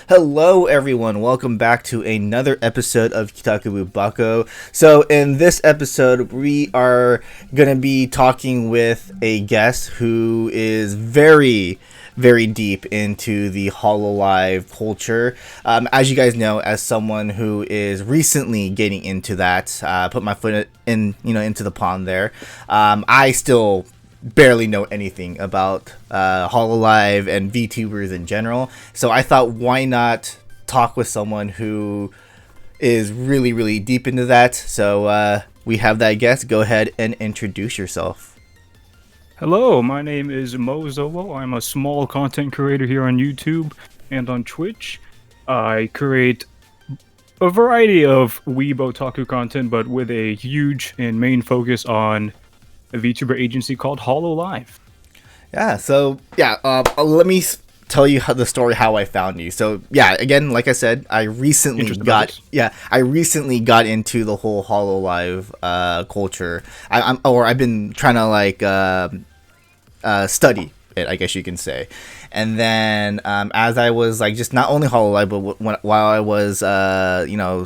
Hello everyone, welcome back to another episode of KITAKUBU BAKO. So in this episode, we are going to be talking with a guest who is very deep into the Hololive culture. As you guys know, as someone who is recently getting into that, put my foot into the pond there. I still barely know anything about Hololive and VTubers in general, so I thought, why not talk with someone who is really deep into that. So we have that guest. Go ahead and introduce yourself. Hello, my name is Mozowo. I'm a small content creator here on YouTube and on Twitch. I create a variety of weeb otaku content, but with a huge and main focus on a VTuber agency called Hololive. Yeah, so let me tell you the story how I found you. So yeah, again, like I said, I recently got into the whole Hololive culture. I've been trying to study it, I guess you can say. And then as I was just not only Hololive, but while I was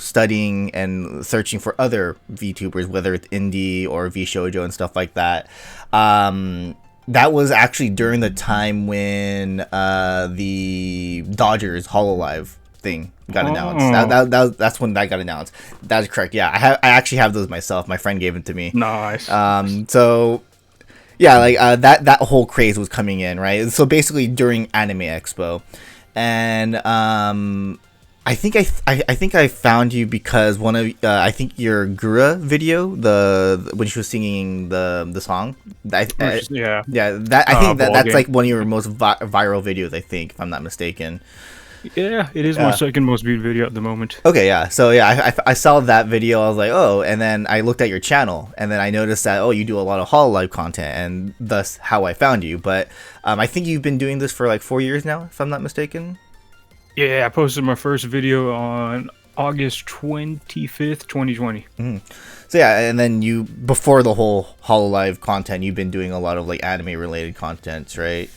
studying and searching for other VTubers, whether it's indie or VShojo and stuff like that, that was actually during the time when the Dodgers Hololive thing got announced. That's when that got announced. That is correct. Yeah, I actually have those myself. My friend gave them to me. Nice. So yeah, that whole craze was coming in, right? So basically during Anime Expo, and I think I found you because one of I think your Gura video, when she was singing the song, I think that's like one of your most viral videos, I think, if I'm not mistaken. Yeah, it is my second most viewed video at the moment. Okay, yeah. So yeah, I saw that video. I was like, oh, and then I looked at your channel, and then I noticed that you do a lot of Hololive content, and thus how I found you. But I think you've been doing this for like 4 years now, if I'm not mistaken. Yeah, I posted my first video on August 25th, 2020. Mm-hmm. So yeah, and then before the whole Hololive content, you've been doing a lot of like anime related content, right?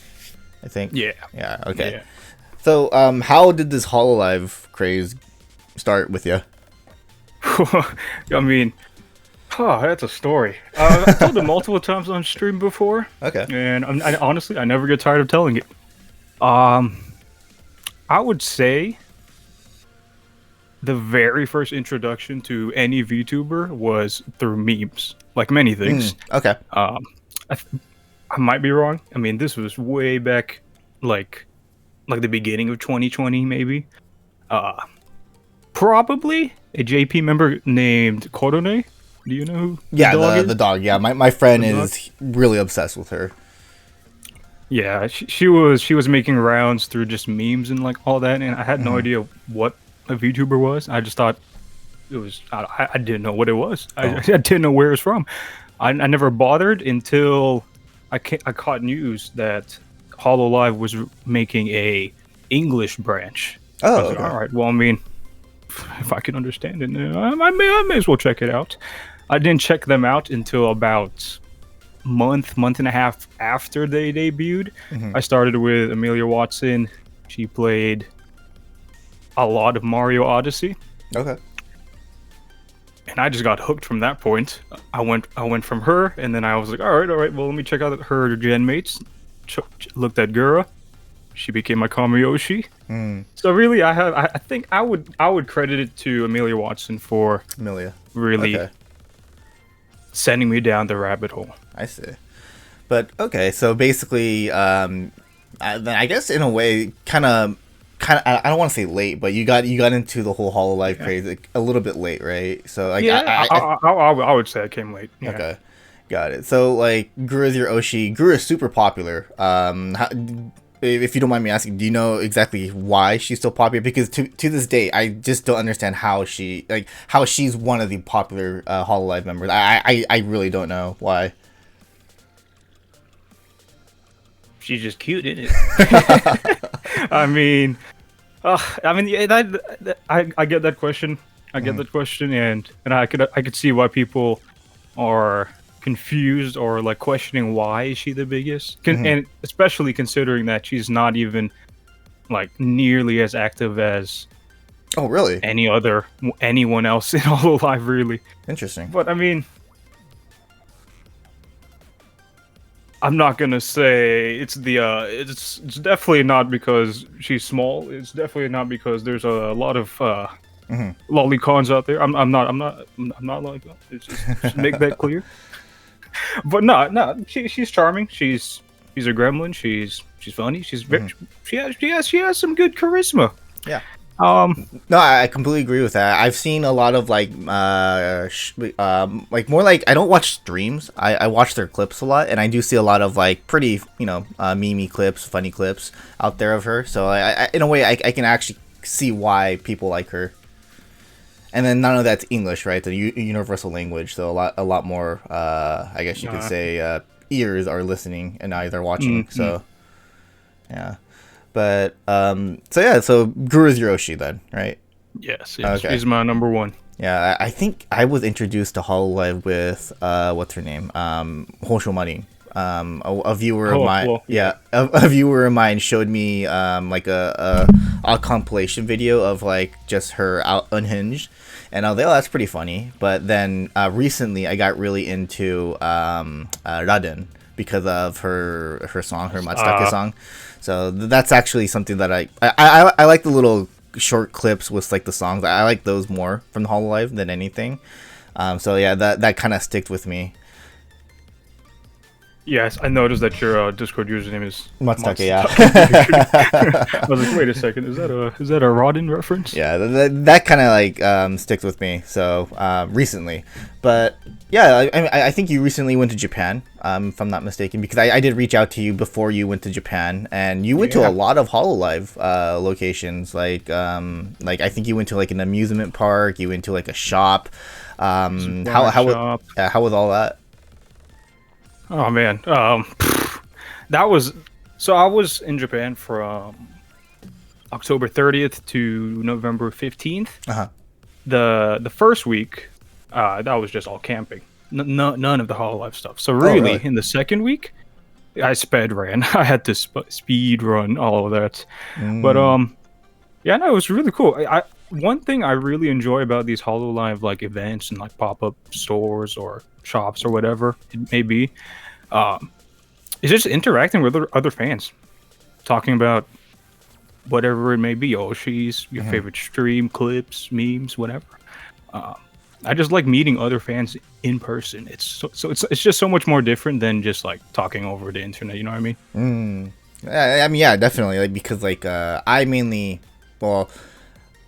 I think. Yeah. Yeah. Okay. Yeah. So, how did this Hololive craze start with you? I mean, that's a story. I've told it multiple times on stream before. Okay. And I honestly, I never get tired of telling it. I would say the very first introduction to any VTuber was through memes, like many things. Okay. I might be wrong. I mean, this was way back, like the beginning of 2020, maybe. Probably a JP member named Korone. Do you know who the dog. Yeah, my friend is really obsessed with her. Yeah, she was making rounds through just memes and like all that, and I had no idea what a VTuber was. I just thought it was. I didn't know what it was. I didn't know where it was from. I never bothered until I caught news that Hololive was making a English branch. Oh, okay. All right. Well, I mean, if I can understand it, I may as well check it out. I didn't check them out until about month and a half after they debuted. I started with Amelia Watson. She played a lot of Mario Odyssey. Okay. And I just got hooked from that point. I went from her, and then I was like, all right. Well, let me check out her gen mates. Looked at Gura. She became my Kamiyoshi. So really, I think I would credit it to Amelia Watson for really sending me down the rabbit hole. I see. But okay, so basically, I guess in a way, kind of, I don't want to say late, but you got into the whole Hololive craze a little bit late, right? So like, I would say I came late. Yeah. Okay. Got it. So, like, Guru's your Oshi. Guru is super popular. If you don't mind me asking, do you know exactly why she's so popular? Because to this day, I just don't understand how she's one of the popular Hololive members. I really don't know why. She's just cute, isn't it? I mean, I get that question. I get that question, and I could see why people are confused or like questioning why is she the biggest, and especially considering that she's not even like nearly as active as Oh, really? anyone else in Hololive, really. Interesting. But I mean, I'm not gonna say it's the it's definitely not because she's small. It's definitely not because there's a lot of lolicons out there. I'm not like that. It's just make that clear. But no, she's charming. She's a gremlin. She's funny. She has some good charisma. Yeah. Um, No, I completely agree with that. I've seen a lot of like like more like I don't watch streams. I watch their clips a lot, and I do see a lot of like pretty meme clips, funny clips out there of her. So I in a way I can actually see why people like her. And then none of that's English, right? The universal language. So a lot more. I guess you could say ears are listening and either watching. So yeah. But so Guru is Yoshi then, right? yes, okay. She's my number one. Yeah, I think I was introduced to Hololive with what's her name? Hosho Marin. A viewer of mine, a viewer of mine showed me like a compilation video of like just her out unhinged, and I was like, oh, that's pretty funny. But then recently I got really into Raden because of her song, her Matsutake song. So that's actually something that I like the little short clips with like the songs. I like those more from the Hololive than anything. So yeah, that kind of sticked with me. Yes, I noticed that your Discord username is Matsutake. Yeah. I was like, wait a second, is that a Rodin reference? Yeah, that kind of like sticks with me. So recently, but yeah, I think you recently went to Japan, if I'm not mistaken, because I did reach out to you before you went to Japan, and you went to a lot of Hololive locations. Like I think you went to like an amusement park. You went to like a shop. How was all that? Oh man, that was so. I was in Japan from October 30th to November 15th. The first week, that was just all camping. None of the Hololive stuff. So really, in the second week, I sped ran. I had to speed run all of that. But yeah, no, it was really cool. One thing I really enjoy about these Hololive like events and like pop-up stores or shops or whatever it may be, is just interacting with other fans, talking about whatever it may be, Oshi's, your favorite stream clips, memes, whatever. I just like meeting other fans in person. It's it's just so much more different than just like talking over the internet. You know what I mean? I mean, yeah, definitely. Like because like I mainly, well,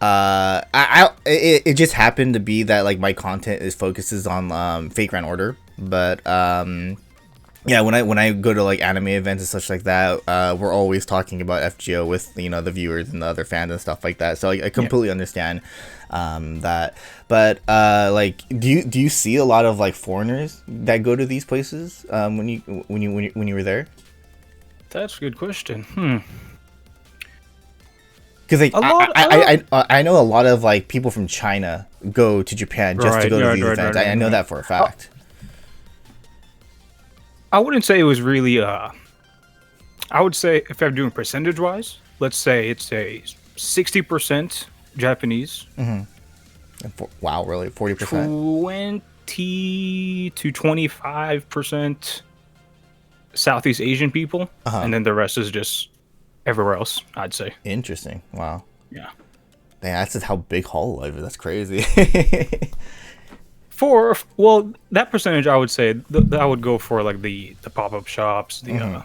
it just happened to be that like my content focuses on Fake Grand Order, but yeah, when I go to like anime events and such like that, we're always talking about FGO with the viewers and the other fans and stuff like that. So I completely understand that. But like, do you see a lot of like foreigners that go to these places when you were there? That's a good question. Because like I know a lot of like people from China go to Japan just to go to these events. I know that for a fact. I wouldn't say it was really. I would say if I'm doing percentage wise, let's say it's a 60% Japanese. Wow, really, 40%. 20 to 25% Southeast Asian people, and then the rest is just everywhere else, I'd say. Interesting. Wow. Yeah. Dang, that's just how big Hololive is. That's crazy. Well, that percentage, I would say that would go for like the pop-up shops, the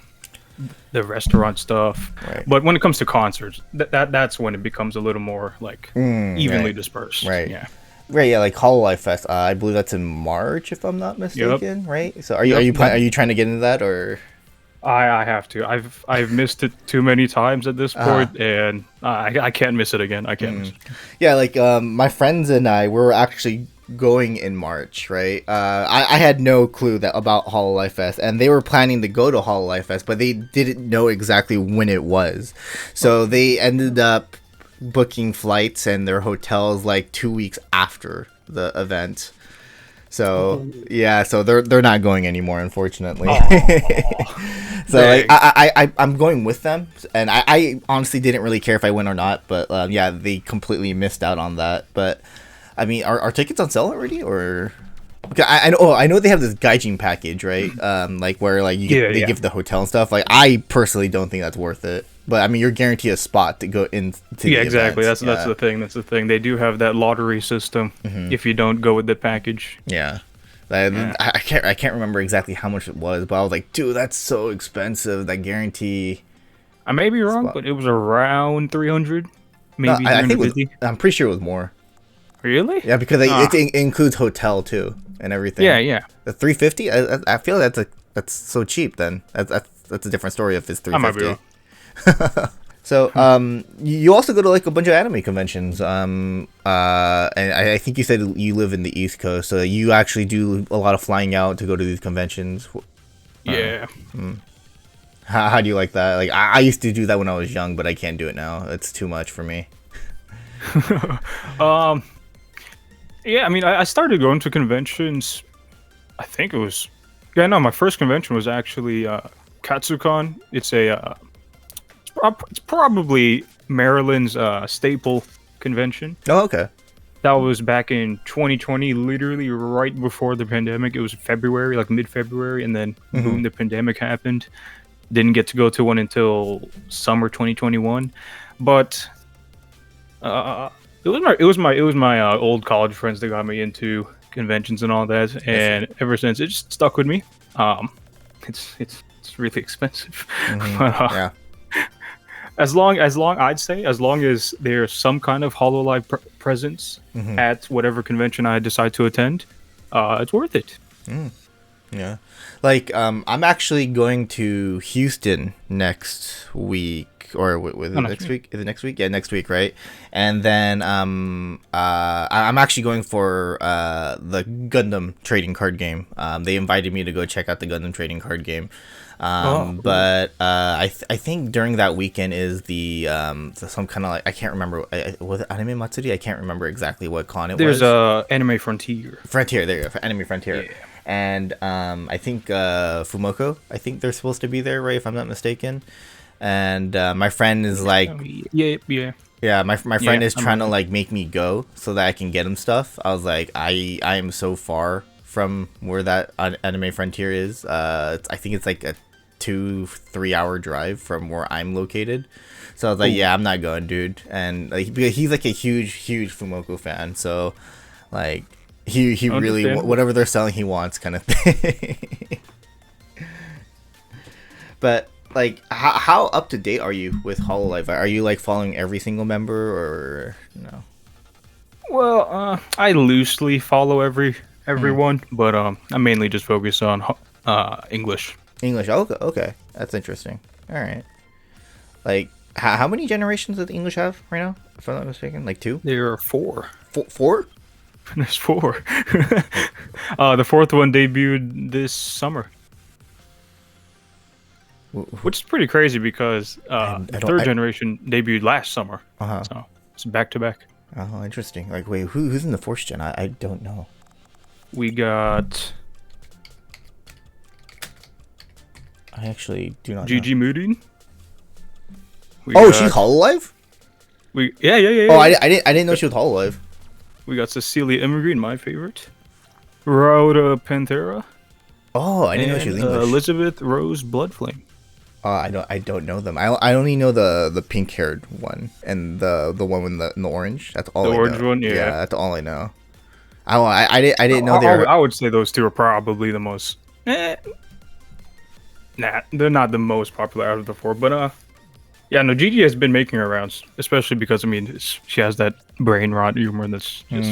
restaurant stuff. Right. But when it comes to concerts, that's when it becomes a little more like evenly dispersed. Right. Yeah. Right. Yeah. Like Hololive Fest. I believe that's in March, if I'm not mistaken. Yep. Right. So are you trying to get into that or? I have to. I've missed it too many times at this point, and I can't miss it again. I can't miss it. Yeah, like my friends and I were actually going in March, right? I had no clue about Hololive Fest, and they were planning to go to Hololive Fest, but they didn't know exactly when it was. So they ended up booking flights and their hotels like 2 weeks after the event. So yeah, so they're not going anymore, unfortunately. So like, I'm going with them, and I honestly didn't really care if I went or not, but yeah, they completely missed out on that. But I mean, are tickets on sale already, or? Okay, I know they have this gaijin package, right? Like where like they give the hotel and stuff. Like I personally don't think that's worth it. But I mean, you're guaranteed a spot to go into. Yeah, exactly. That's the thing. That's the thing. They do have that lottery system if you don't go with the package. Yeah. I can't remember exactly how much it was, but I was like, dude, that's so expensive. That guarantee. I may be wrong, but it was around 300, maybe 350. I'm pretty sure it was more. Really? Yeah, because it includes hotel too and everything. Yeah. The 350. I feel that's so cheap. Then that's a different story if it's 350. I might be wrong. So you also go to like a bunch of anime conventions, and I think you said you live in the East Coast, so you actually do a lot of flying out to go to these conventions. Yeah. How do you like that? Like I used to do that when I was young, but I can't do it now. It's too much for me. Yeah, I mean, I started going to conventions. I think it was, my first convention was actually KatsuCon. It's it's probably Maryland's staple convention. Oh, okay. That was back in 2020, literally right before the pandemic. It was February, like mid-February, and then boom, the pandemic happened. Didn't get to go to one until summer 2021, but it was my old college friends that got me into conventions and all that, and ever since it just stuck with me. It's really expensive, but, yeah. As long as there's some kind of Hololive presence at whatever convention I decide to attend, it's worth it. Yeah, like I'm actually going to Houston next week, or next week? Is it next week? Yeah, next week, right? And then I'm actually going for the Gundam trading card game. They invited me to go check out the Gundam trading card game. But I think during that weekend is the some kind of like, I can't remember, was it Anime Matsuri? I can't remember exactly what con it was. There's Anime Frontier. There you go, Anime Frontier. Yeah. And I think Fumoko, I think they're supposed to be there, right, if I'm not mistaken. And my friend is like, yeah, my friend is trying to like make me go so that I can get him stuff. I was like, I am so far from where that Anime Frontier is. I think it's like a 2-3 hour drive from where I'm located. So I was like, yeah, I'm not going, dude. And like, he's like a huge Fumoko fan, so like he really, whatever they're selling he wants, kind of thing. But like, how up to date are you with Hololive? Are you like following every single member, or no? Well, I loosely follow everyone, but I mainly just focus on English. Okay, that's interesting. All right. Like, how many generations does English have right now, if I'm not mistaken? Like 2? There are 4. Four? There's 4. The 4th one debuted this summer, which is pretty crazy because the 3rd generation debuted last summer. So it's back to back. Oh, interesting. Like, wait, who's in the 4th gen? I don't know. We got... I actually do not Gigi know. Moodin. She's Hololive? Yeah. Oh, I didn't know she was Hololive. We got Cecilia Immergreen, my favorite. Rhoda Panthera. Oh, I didn't know she was English. Elizabeth Rose Bloodflame. I don't know them. I only know the pink haired one and the one in the orange. That's all. The orange one, yeah. Yeah, that's all I know. I didn't know they were. I would say those two are probably the most. Nah, they're not the most popular out of the 4, but yeah, no, Gigi has been making her rounds, especially because I mean she has that brain rot humor that's just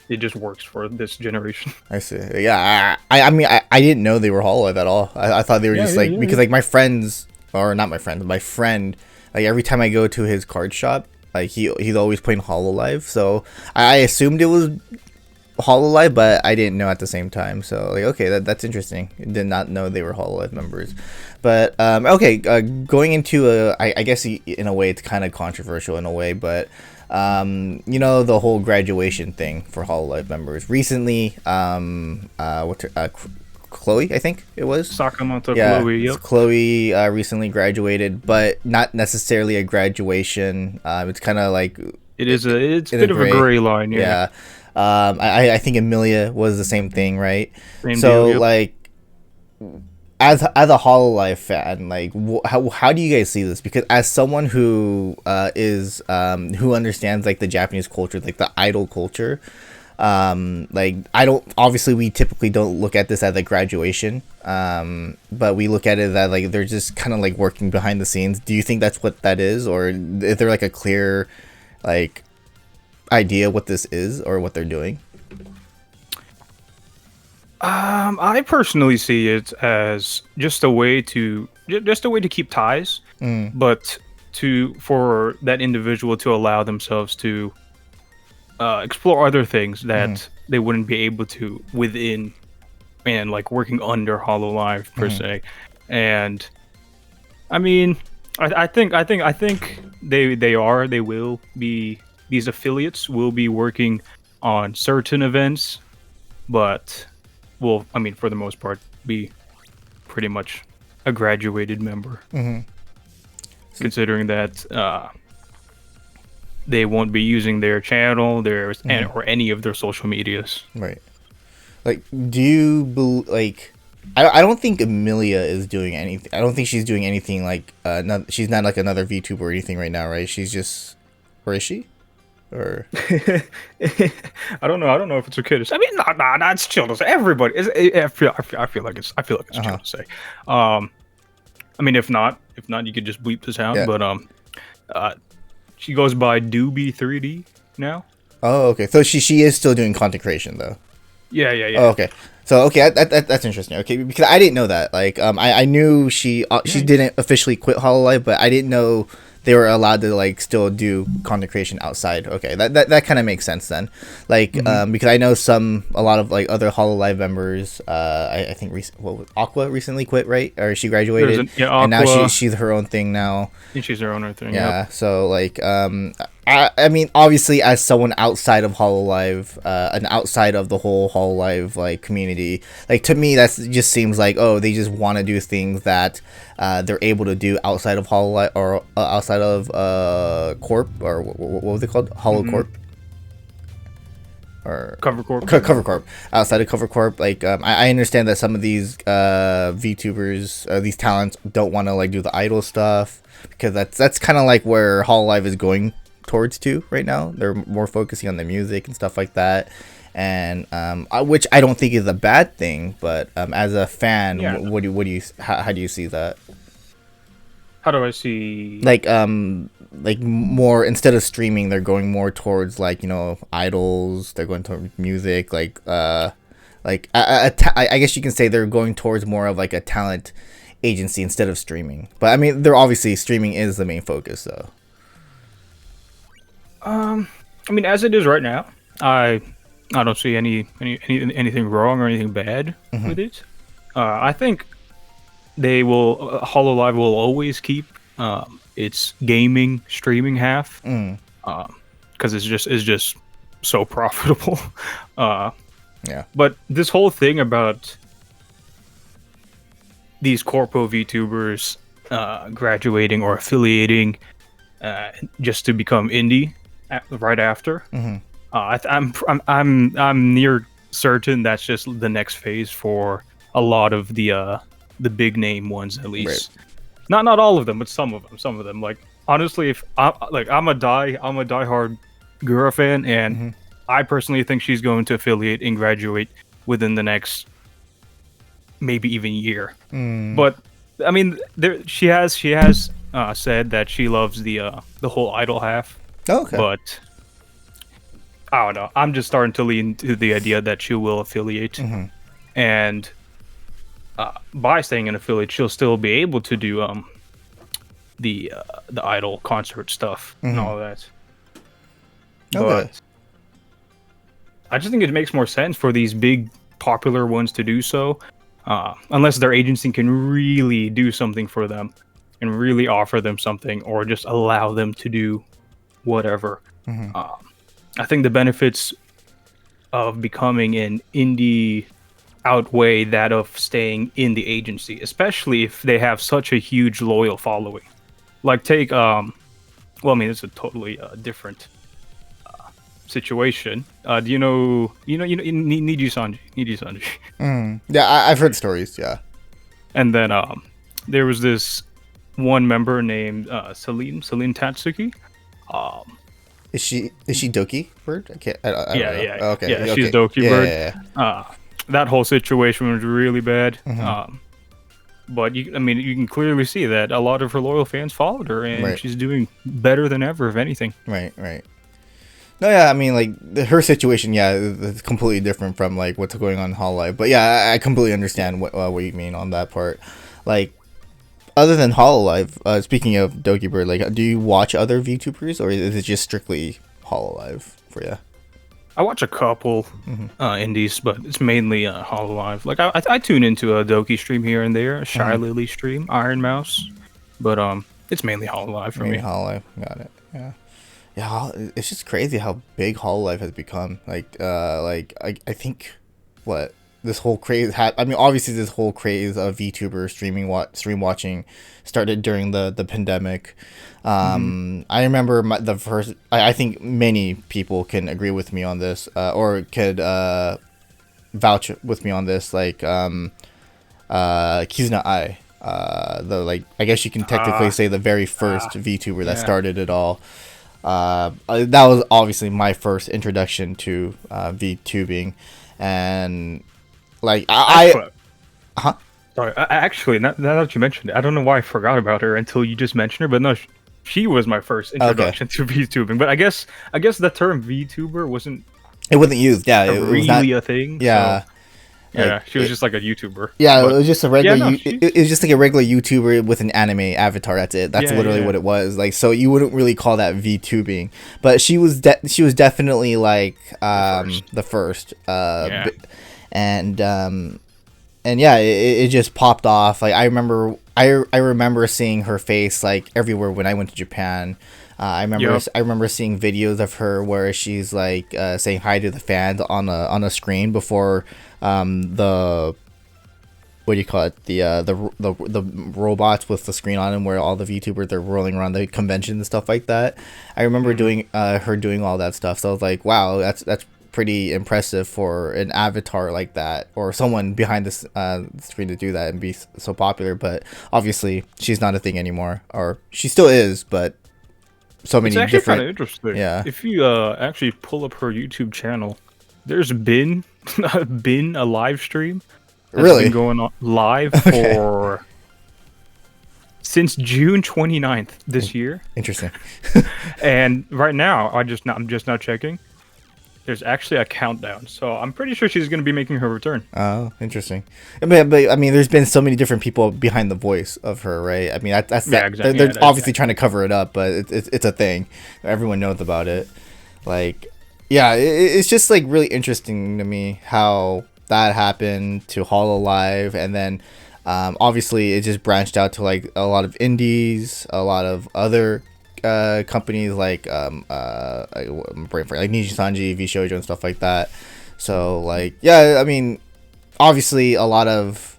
it just works for this generation. I see. Yeah, I mean I didn't know they were Hololive at all. I thought they were just like because like my friends, or not my friends, my friend, like every time I go to his card shop, like he's always playing Hololive, so I assumed it was Hololive, but I didn't know at the same time. So like, okay, that's interesting. Did not know they were Hololive members. But okay, going into I guess in a way it's kind of controversial in a way, but you know, the whole graduation thing for Hololive members. Recently, Chloe, I think it was. Sakamoto Yeah, Chloe, yep. Chloe recently graduated, but not necessarily a graduation. It's kind of like It's a bit of a gray line, yeah. I think Amelia was the same thing, right? Same so deal, yep. like, as a Hololive fan, like, how do you guys see this? Because as someone who who understands like the Japanese culture, like the idol culture, like, I don't, obviously we typically don't look at this as a graduation, but we look at it that like they're just kind of like working behind the scenes. Do you think that's what that is, or is there like a clear like idea what this is or what they're doing? I personally see it as just a way to keep ties, but for that individual to allow themselves to explore other things that they wouldn't be able to within and like working under Hololive per se. And I mean, I think they will be, these affiliates will be working on certain events, but will, I mean, for the most part, be pretty much a graduated member. Considering that they won't be using their channel, or any of their social medias. Right. Like, do you like? I don't think Amelia is doing anything. I don't think she's doing anything like. She's not like another VTuber or anything right now, right? She's just. Or is she? Or I don't know. I don't know if it's okay to say. I mean, nah, it's chill to say. Everybody is. I feel like it's chill to say. I mean, if not, you could just bleep this out. Yeah. But she goes by Doobie3D now. Oh, okay. So she is still doing content creation though. Yeah. Oh, okay. So okay, that's interesting. Okay, because I didn't know that. Like, I knew she didn't officially quit Hololive, but I didn't know they were allowed to like still do content creation outside. Okay, that kind of makes sense then. Like, because I know a lot of like other Hololive members. I think Aqua recently quit, right? Or she graduated, Aqua, and now she's her own thing now. And she's her own thing. Yeah. Yep. So like, I mean, obviously, as someone outside of Hololive, and outside of the whole Hololive like community, like, to me, that just seems like, oh, they just want to do things that they're able to do outside of Hololive, or outside of Corp, or what was it called, HoloCorp, or Cover Corp. Cover Corp. Outside of Cover Corp, like, I understand that some of these VTubers, these talents, don't want to like do the idol stuff, because that's kind of like where Hololive is going towards to right now. They're more focusing on the music and stuff like that, and which I don't think is a bad thing, but as a fan, how do you see that? How do I see, like more, instead of streaming, they're going more towards like, you know, idols, they're going towards music, like I guess you can say they're going towards more of like a talent agency instead of streaming. But I mean, they're obviously, streaming is the main focus though. I mean, as it is right now, I don't see anything wrong or anything bad with it. I think Hololive will always keep its gaming streaming half, because it's just so profitable. Yeah. But this whole thing about these corpo VTubers graduating or affiliating just to become indie right after, I'm near certain that's just the next phase for a lot of the big name ones, at least. Right. Not all of them, but some of them. Like, honestly, if I'm a diehard Gura fan, and I personally think she's going to affiliate and graduate within the next maybe even year. But I mean, she has said that she loves the whole idol half. Oh, okay. But I don't know. I'm just starting to lean to the idea that she will affiliate, and by staying an affiliate, she'll still be able to do the idol concert stuff and all that. Okay. But I just think it makes more sense for these big popular ones to do so, unless their agency can really do something for them and really offer them something, or just allow them to do whatever. I think the benefits of becoming an indie outweigh that of staying in the agency, especially if they have such a huge loyal following. Like take well, I mean, it's a totally different situation. Do Niji Sanji? Yeah, I've heard stories. Yeah. And then there was this one member named Celine Tatsuki. Is she Doki Bird? I can't. I don't know. Yeah. Oh, okay. Yeah, Okay. she's Doki Yeah, Bird. yeah, yeah. That whole situation was really bad. Mm-hmm. But you can clearly see that a lot of her loyal fans followed her, and Right. she's doing better than ever, if anything. Right. No, yeah, I mean, like her situation, yeah, is completely different from like what's going on in Hololive. But yeah, I completely understand what you mean on that part. Like, other than Hololive, speaking of Doki Bird, like, do you watch other VTubers, or is it just strictly Hololive for you? I watch a couple indies, but it's mainly Hololive. Like I tune into a Doki stream here and there, a Shy Lily stream, Iron Mouse, but it's mainly Hololive for me. Hololive, got it. Yeah, yeah. It's just crazy how big Hololive has become. Like I think what this whole craze had. I mean, obviously this whole craze of VTuber stream watching started during the pandemic. I remember the first. I think many people can agree with me on this, or could vouch with me on this. Like Kizuna Ai, the like I guess you can technically say the very first VTuber that started it all. That was obviously my first introduction to VTubing, and like Sorry, actually, now that you mentioned it, I don't know why I forgot about her until you just mentioned her. But no, she was my first introduction to VTubing. But I guess the term VTuber wasn't used. Yeah, it really was not a thing. Yeah. So, yeah, she was just like a YouTuber. Yeah, but, it was just a regular. Yeah, no, it was just like a regular YouTuber with an anime avatar. That's it. That's literally what it was. Like, so you wouldn't really call that VTubing, but she was definitely like the first. And yeah, it just popped off. Like I remember seeing her face like everywhere when I went to Japan. I remember seeing videos of her where she's like saying hi to the fans on a screen before the what do you call it, the robots with the screen on them where all the VTubers are rolling around the convention and stuff like that. I remember doing her doing all that stuff. So I was like, wow, that's pretty impressive for an avatar like that, or someone behind this screen to do that and be so popular. But obviously she's not a thing anymore, or she still is, but so many different. It's actually kind of interesting. Yeah, if you actually pull up her YouTube channel, there's been a live stream that's been going on live for since June 29th this year. Interesting. And right now I'm just now checking. There's actually a countdown, so I'm pretty sure she's going to be making her return. Oh, interesting. But I mean, there's been so many different people behind the voice of her, right? I mean, that's exactly. They're obviously trying to cover it up, but it's a thing. Everyone knows about it. Like, yeah, it's just like really interesting to me how that happened to Hololive, and then obviously it just branched out to like a lot of indies, a lot of other companies like like Niji Sanji, V Shoujo, and stuff like that. So like, yeah, I mean, obviously a lot of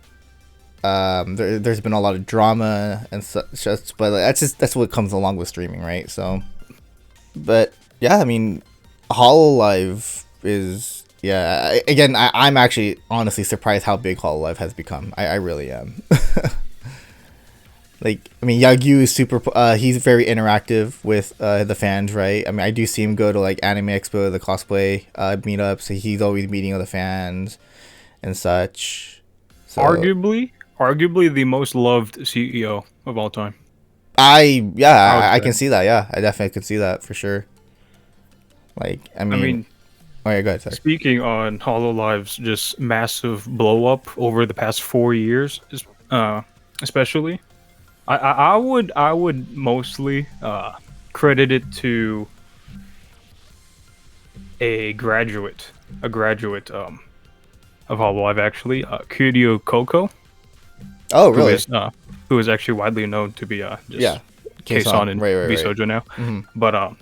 there's been a lot of drama and such, but like, that's what comes along with streaming, right? So, but yeah, I mean, Hololive is I'm actually honestly surprised how big Hololive has become. I really am. Like, I mean, Yagyu is super. He's very interactive with the fans, right? I mean, I do see him go to like Anime Expo, the cosplay meetups. So he's always meeting other fans and such. So, arguably the most loved CEO of all time. I can see that. Yeah, I definitely could see that for sure. Like, I mean oh yeah, go ahead. Sorry. Speaking on Hololive's just massive blow up over the past 4 years, especially. I would mostly credit it to a graduate of Hololive, actually, Kiryu Koko. Oh, really? Who is actually widely known to be KitaSean and V Shoujo now. Mm-hmm. But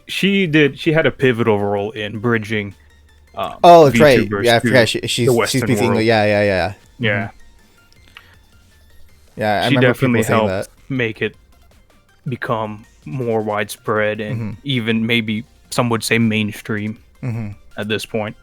She had a pivotal role in bridging Oh, that's right. VTubers Yeah, I to forgot. She the speaks Western English. world. Yeah. Yeah, Yeah, I she remember people definitely saying helped that. make it become more widespread and Mm-hmm. even maybe some would say mainstream Mm-hmm. at this point.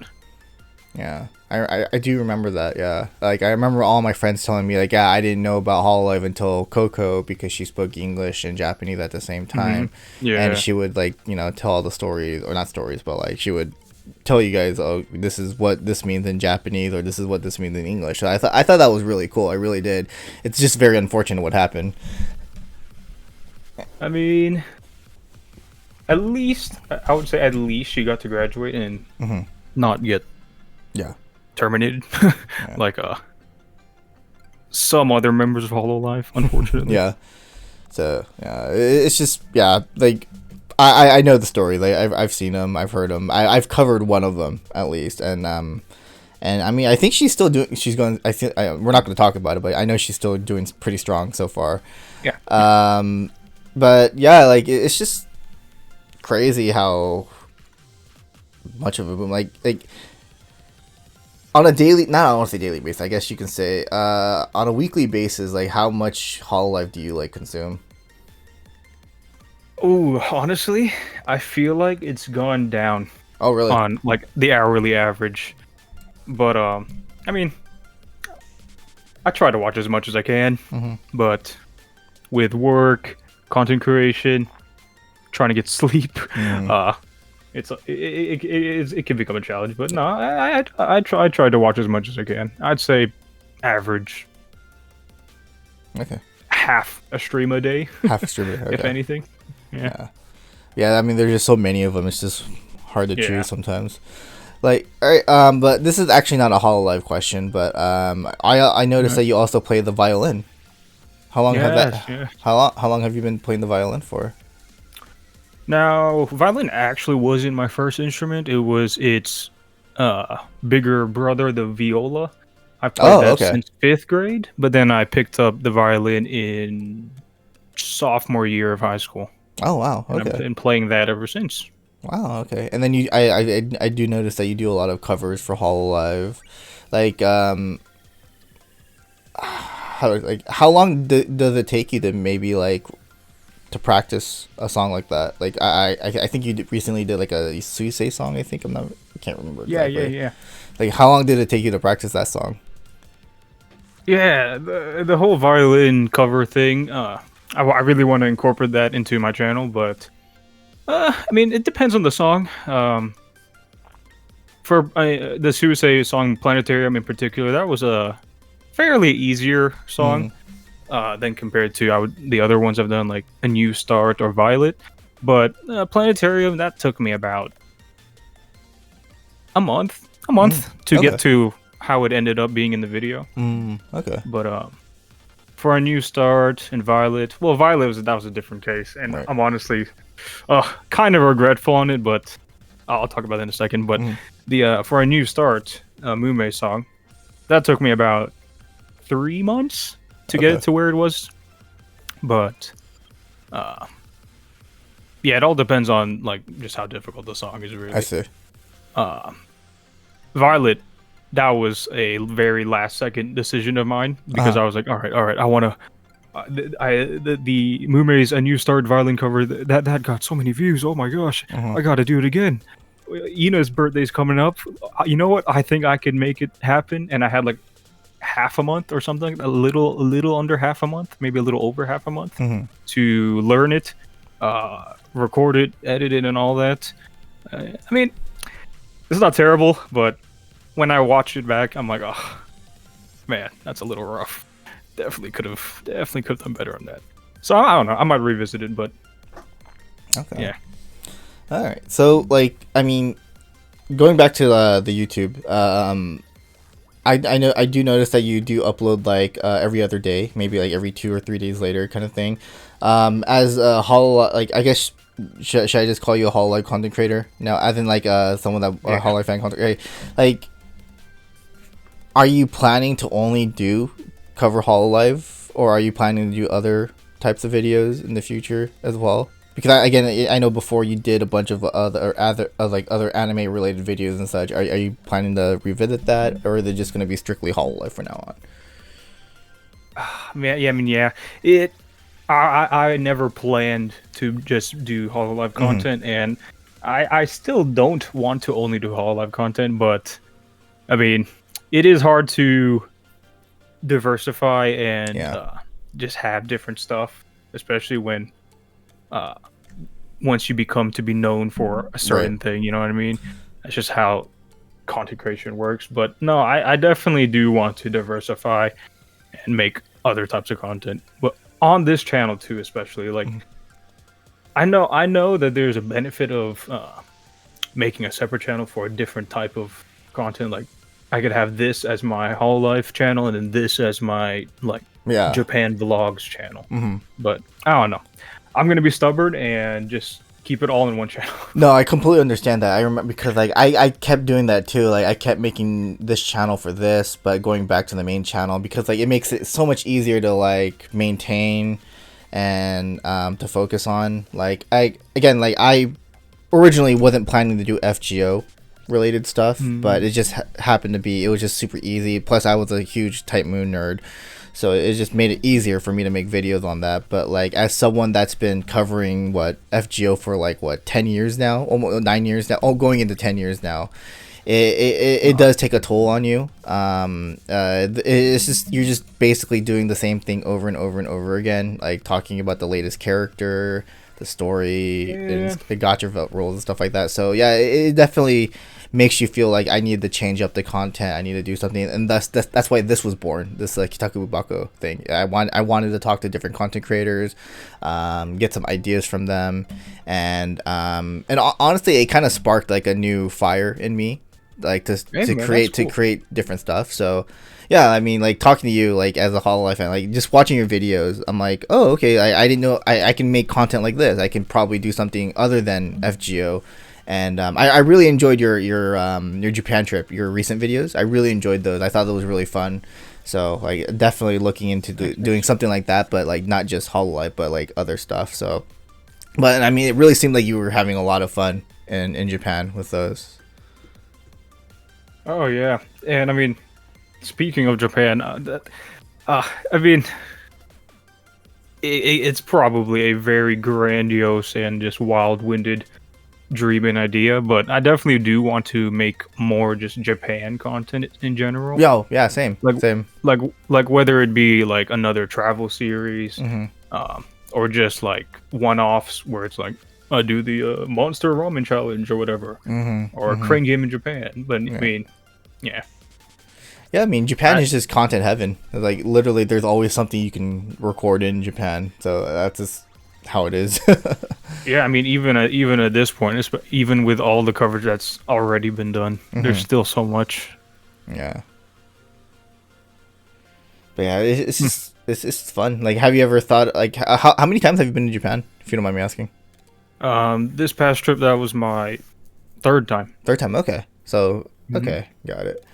Yeah, I do remember that. Yeah, like I remember all my friends telling me like, yeah, I didn't know about Hololive until Coco because she spoke English and Japanese at the same time, and Yeah. she would like tell all the stories, or not stories, but like she would tell you guys, oh, this is what this means in Japanese, or this is what this means in English. So I thought that was really cool. I really did. It's just very unfortunate what happened. I mean, at least I would say at least she got to graduate and Mm-hmm. not get Yeah. terminated like some other members of Hololive, unfortunately. Yeah. So yeah, it's just like I know the story. Like I've seen them, I've heard them. I've covered one of them at least, and I mean I think she's still doing. She's going. We're not going to talk about it, but I know she's still doing pretty strong so far. Yeah. But yeah, like it's just crazy how much of a boom. Like on a daily, not I don't want to say daily basis. I guess you can say on a weekly basis. Like how much Hololive do you like consume? Oh, honestly, I feel like it's gone down Oh really? on like the hourly average. But I mean, I try to watch as much as I can, but with work, content creation, trying to get sleep, it can become a challenge. But no, I try to watch as much as I can. I'd say average Okay. half a stream a day, Half a streamer. Okay. if anything. Yeah. Yeah, I mean, there's just so many of them. It's just hard to Yeah. choose sometimes. Like, all right, but this is actually not a Hololive question, but I noticed that you also play the violin. How long have that? Yeah. How long have you been playing the violin for? Now, violin actually wasn't my first instrument. It was its bigger brother, the viola. I played that okay. since 5th grade, but then I picked up the violin in sophomore year of high school. Oh wow, And I've okay. been playing that ever since. Wow, okay. And then I do notice that you do a lot of covers for Hololive. Like how long does it take you to maybe like to practice a song like that? Like I think you recently did like a Suisei song. I can't remember exactly. Yeah. Like how long did it take you to practice that song? Yeah, the whole violin cover thing. I really want to incorporate that into my channel, but I mean, it depends on the song. For the Suicide song Planetarium in particular, that was a fairly easier song than compared to the other ones I've done, like A New Start or Violet. But Planetarium, that took me about a month to get to how it ended up being in the video. Okay. But for A New Start and Violet, well, Violet was a different case, and Right. I'm honestly kind of regretful on it, but I'll talk about that in a second. But the for A New Start, Mume song, that took me about 3 months to get it to where it was. But yeah, it all depends on like just how difficult the song is, really. I see. Violet, that was a very last second decision of mine because I was like, all right, I want to. The Mume's A New Start violin cover that got so many views. Oh my gosh, I got to do it again. Ina's birthday's coming up. You know what? I think I could make it happen. And I had like half a month or something, a little under half a month, maybe a little over half a month to learn it, record it, edit it, and all that. I mean, it's not terrible, but when I watch it back, I'm like, oh man, that's a little rough. Definitely could have done better on that. So I don't know. I might revisit it, but Okay. yeah. All right. So like I mean, going back to the YouTube, I do notice that you do upload like every other day, maybe like every 2 or 3 days later, kind of thing. As a like I guess should I just call you a Hololive content creator now? As in like someone that Hololive fan content creator. Like, are you planning to only do cover Hololive, or are you planning to do other types of videos in the future as well? Because I know before you did a bunch of other anime related videos and such. Are you planning to revisit that, or are they just going to be strictly Hololive from now on? Yeah. It. I never planned to just do Hololive content, and I still don't want to only do Hololive content. But I mean, it is hard to diversify and just have different stuff, especially when once you become to be known for a certain thing. You know what I mean? That's just how content creation works. But no, I definitely do want to diversify and make other types of content, but on this channel too, especially like I know that there's a benefit of making a separate channel for a different type of content. Like I could have this as my Hololive channel and then this as my Japan vlogs channel. But I don't know, I'm gonna be stubborn and just keep it all in one channel. No, I completely understand that. I remember because like I kept doing that too. Like I kept making this channel for this, but going back to the main channel because like it makes it so much easier to like maintain and to focus on. Like I originally wasn't planning to do FGO related stuff, but it just happened to be, it was just super easy. Plus I was a huge Type Moon nerd. So it just made it easier for me to make videos on that. But like as someone that's been covering FGO for like 10 years now, almost 9 years now, going into 10 years now, it does take a toll on you. It's just, you're just basically doing the same thing over and over and over again, like talking about the latest character, the story, and the gacha roles and stuff like that. So yeah, it definitely makes you feel like I need to change up the content. I need to do something, and that's why this was born. This KITAKUBU BAKO thing. I wanted to talk to different content creators, get some ideas from them, and honestly, it kind of sparked like a new fire in me, like to create different stuff. So yeah, I mean, like talking to you, like as a Hololive fan, like just watching your videos, I'm like, oh, okay, I didn't know I can make content like this. I can probably do something other than FGO. And I really enjoyed your Japan trip, your recent videos. I really enjoyed those. I thought that was really fun. So like definitely looking into doing something like that, but like not just Hololive, but like other stuff. So, but I mean, it really seemed like you were having a lot of fun in Japan with those. Oh yeah, and I mean, speaking of Japan, I mean, it's probably a very grandiose and just wild-winded dream and idea, but I definitely do want to make more just Japan content in general. Yeah, same. Like whether it be like another travel series, or just like one-offs where it's like I do the Monster Ramen Challenge or whatever, or a crane game in Japan. But I mean, yeah, I mean, Japan is just content heaven. Like literally, there's always something you can record in Japan. So that's just how it is. Yeah, I mean, even at this point, even with all the coverage that's already been done, there's still so much. Yeah. But yeah, it's just it's fun. Like, have you ever thought like how many times have you been to Japan? If you don't mind me asking. This past trip, that was my third time. Third time, okay. So okay, got it.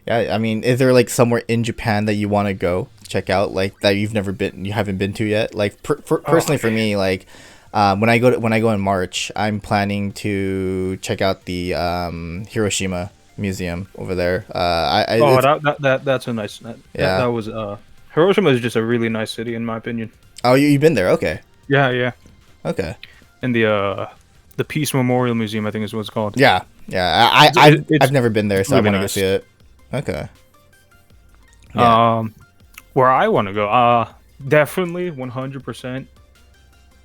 Yeah, I mean, is there like somewhere in Japan that you want to go check out, like that you haven't been to yet? Like personally, for me, like when I go in March, I'm planning to check out the Hiroshima Museum over there. That's a nice. That was Hiroshima is just a really nice city in my opinion. Oh, you've been there? Okay. Yeah. Okay. And the Peace Memorial Museum, I think is what it's called. Yeah. I've never been there, so really I want to see it. Okay. Yeah. Where I want to go, definitely 100%.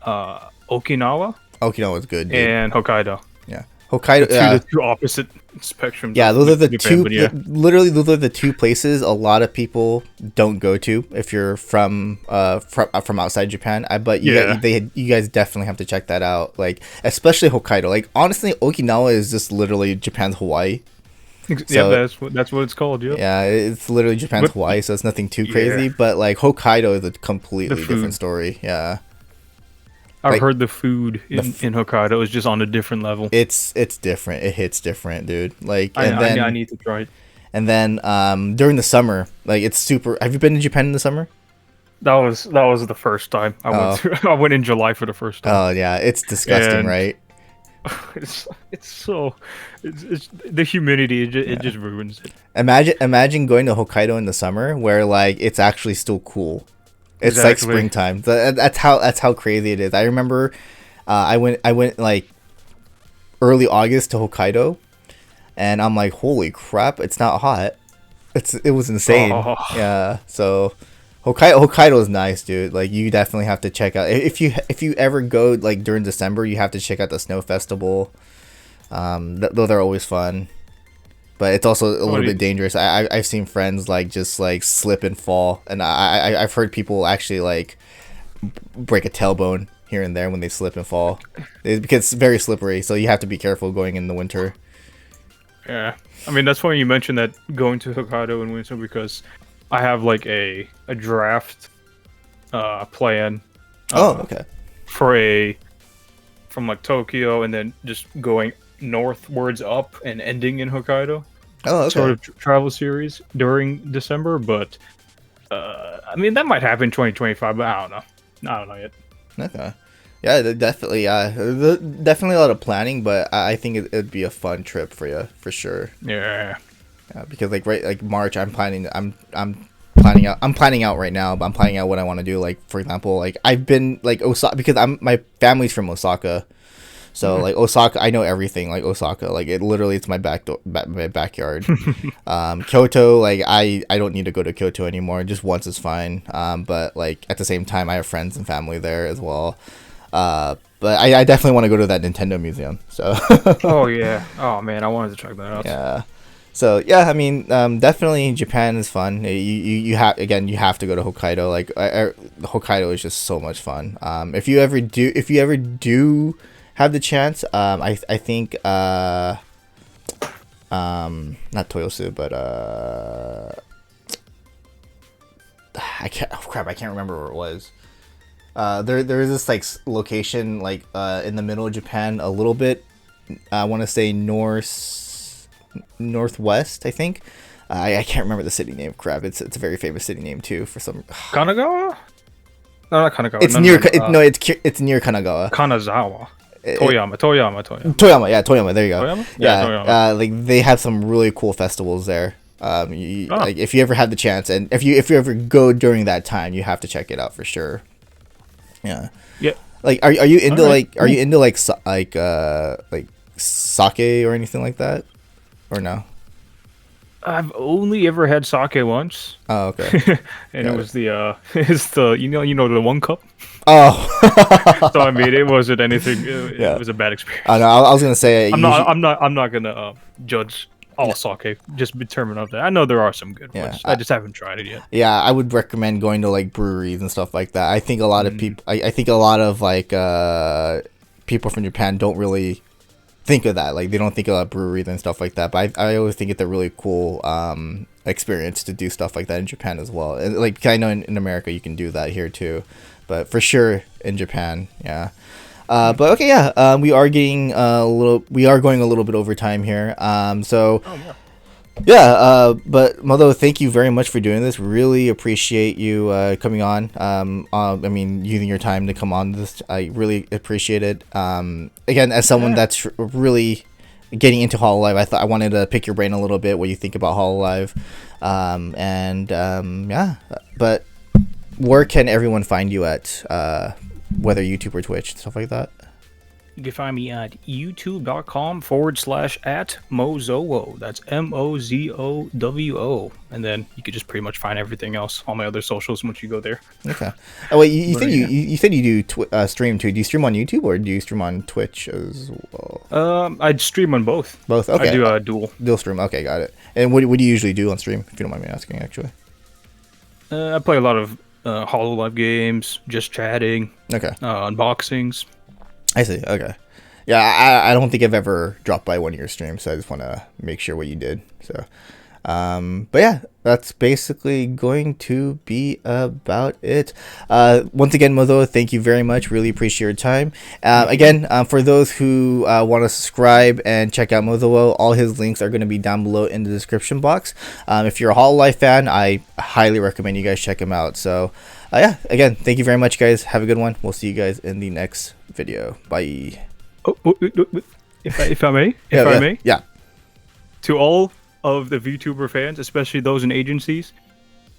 Okinawa. Okinawa's good, dude. And Hokkaido. Yeah, Hokkaido. The two opposite spectrums. Yeah, those are the Japan, two. Literally, those are the two places a lot of people don't go to if you're from outside Japan. But you guys definitely have to check that out. Like, especially Hokkaido. Like, honestly, Okinawa is just literally Japan's Hawaii. So, yeah, that's what it's called. Yep. Yeah, it's literally Japan's Hawaii, so it's nothing too crazy. Yeah. But like Hokkaido is a completely different story. Yeah, I've heard the food in Hokkaido is just on a different level. It's different. It hits different, dude. Like, I need to try it. And then during the summer, like it's super. Have you been to Japan in the summer? That was the first time I went Oh, through. I went in July for the first time, oh yeah, it's disgusting, and right? it's so it's the humidity. It Yeah. just ruins it. Imagine going to Hokkaido in the summer where like it's actually still cool. It's like Exactly. springtime. That's how crazy it is. I remember I went like early August to Hokkaido, and I'm like, holy crap, it's not hot. It was insane. Oh, Yeah. So Hokkaido is nice, dude. Like you definitely have to check out if you ever go like during December, you have to check out the snow festival. Those are always fun, but it's also a what little do bit you, dangerous. I've seen friends like just like slip and fall, and I've heard people actually like break a tailbone here and there when they slip and fall. Because it's very slippery, so you have to be careful going in the winter. yeah. I mean, that's funny you mentioned that going to Hokkaido in winter because I have like a draft plan Oh, uh okay. for a from like Tokyo and then just going northwards up and ending in Hokkaido Oh, sort okay. of travel series during December, but I mean that might happen 2025, but I don't know. I don't know yet. Okay. Yeah, definitely. Yeah, definitely a lot of planning, but I think it'd be a fun trip for you for sure. Yeah. Because like March, I'm planning out right now, but I'm planning out what I want to do. Like for example, like I've been like Osaka because my family's from Osaka, so like Osaka, I know everything. Like Osaka, like it literally it's my backyard. Kyoto, like I don't need to go to Kyoto anymore. Just once is fine. But like at the same time, I have friends and family there as well. But I definitely want to go to that Nintendo museum. So Oh yeah. Oh man, I wanted to check that out. yeah. So yeah, I mean, definitely Japan is fun. You have again, you have to go to Hokkaido. Like Hokkaido is just so much fun. If you ever do have the chance, I think not Toyosu, but I can't. Oh crap, I can't remember where it was. There is this like location like in the middle of Japan, a little bit. I want to say northwest, I think. I can't remember the city name. Crap, it's a very famous city name too for some. Kanagawa? No, not Kanagawa. It's No, near no, no. it's near Kanagawa. Kanazawa. It, Toyama. Toyama, yeah, Toyama. There you go. Toyama? Yeah, Yeah, Toyama. like they have some really cool festivals there. Oh, Like if you ever have the chance, and if you ever go during that time, you have to check it out for sure. Yeah. yeah. Like, are you into All right. like are you into like like sake or anything like that, or no? I've only ever had sake once, Oh, okay. and it Got it. was the it's the the one cup. Oh. So I mean, it wasn't anything. It Yeah. was a bad I experience. know. I was gonna say usually, I'm not gonna judge all sake. Just determine of that. I know there are some good yeah. ones. I just haven't tried it yet. Yeah, I would recommend going to like breweries and stuff like that. I think a lot of Mm. people, I think a lot of like people from Japan don't really think of that. Like they don't think about breweries and stuff like that. But I always think it's a really cool experience to do stuff like that in Japan as well. And like I know in America you can do that here too, but for sure in Japan, yeah. But okay, yeah. We are going a little bit over time here. So Oh yeah. yeah, but Motho, thank you very much for doing this. Really appreciate you coming on. I mean, using your time to come on this, I really appreciate it. Again, as someone Yeah. that's really getting into Hololive, I wanted to pick your brain a little bit, what you think about Hololive, yeah. But where can everyone find you at? Whether YouTube or Twitch, stuff like that. You can find me at youtube.com/at mozowo. That's MOZOWO. And then you could just pretty much find everything else, all my other socials once you go there. Okay. Oh wait, you But, said yeah. you said you do stream too. Do you stream on YouTube or do you stream on Twitch as well? I'd stream on both. Both. I Okay. do dual. Dual stream. Okay, got it. And what do you usually do on stream? If you don't mind me asking, actually. I play a lot of Hololive games, just chatting, Okay, unboxings. I see. Okay. Yeah, I don't think I've ever dropped by one of your streams, so I just want to make sure what you did. So, But yeah, that's basically going to be about it. Once again, Mozowo, thank you very much. Really appreciate your time. Again, for those who want to subscribe and check out Mozowo, all his links are going to be down below in the description box. If you're a Hololive fan, I highly recommend you guys check him out. So yeah, again, thank you very much, guys. Have a good one. We'll see you guys in the next video. Bye. If I may, Yeah. to all of the VTuber fans, especially those in agencies,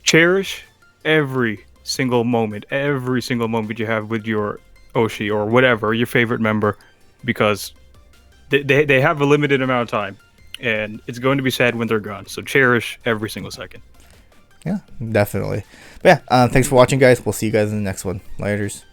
cherish every single moment you have with your Oshi or whatever, your favorite member, because they have a limited amount of time, and it's going to be sad when they're gone. So cherish every single second. Yeah, definitely. But yeah, thanks for watching, guys. We'll see you guys in the next one. Laters.